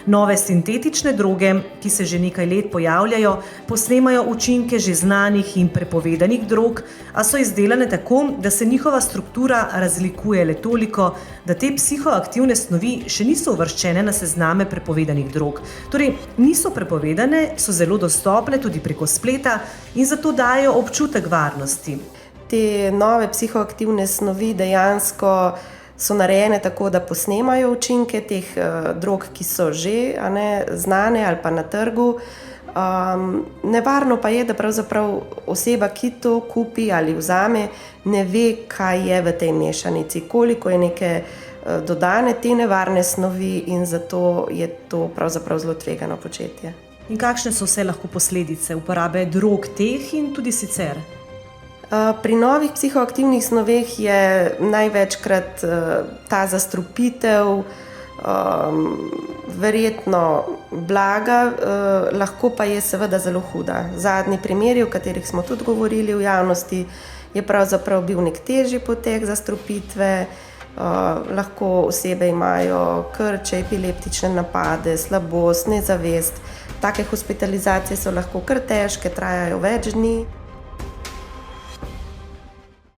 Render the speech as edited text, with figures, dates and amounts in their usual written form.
Nove sintetične droge, ki se že nekaj let pojavljajo, posnemajo učinke že znanih in prepovedanih drog, a so izdelane tako, da se njihova struktura razlikuje le toliko, da te psihoaktivne snovi še niso uvrščene na sezname prepovedanih drog. Torej, niso prepovedane, so zelo dostopne tudi preko spleta in zato dajo občutek varnosti. Te nove psihoaktivne snovi dejansko so narejene tako, da posnemajo učinke teh drog, ki so že znane ali pa na trgu. Nevarno pa je, da pravzaprav oseba, ki to kupi ali vzame, ne ve, kaj je v tej mešanici, koliko je neke dodane te nevarne snovi in zato je to pravzaprav zelo tvegano početje. In kakšne so vse lahko posledice uporabe drog teh in tudi sicer? Pri novih psihoaktivnih snoveh je največkrat ta zastrupitev verjetno blaga, lahko pa je seveda zelo huda. Zadnji primeri, o katerih smo tudi govorili v javnosti, je pravzaprav bil nek težji potek zastrupitve. Lahko osebe imajo krče, epileptične napade, slabost, nezavest. Take hospitalizacije so lahko kar težke, trajajo več dni.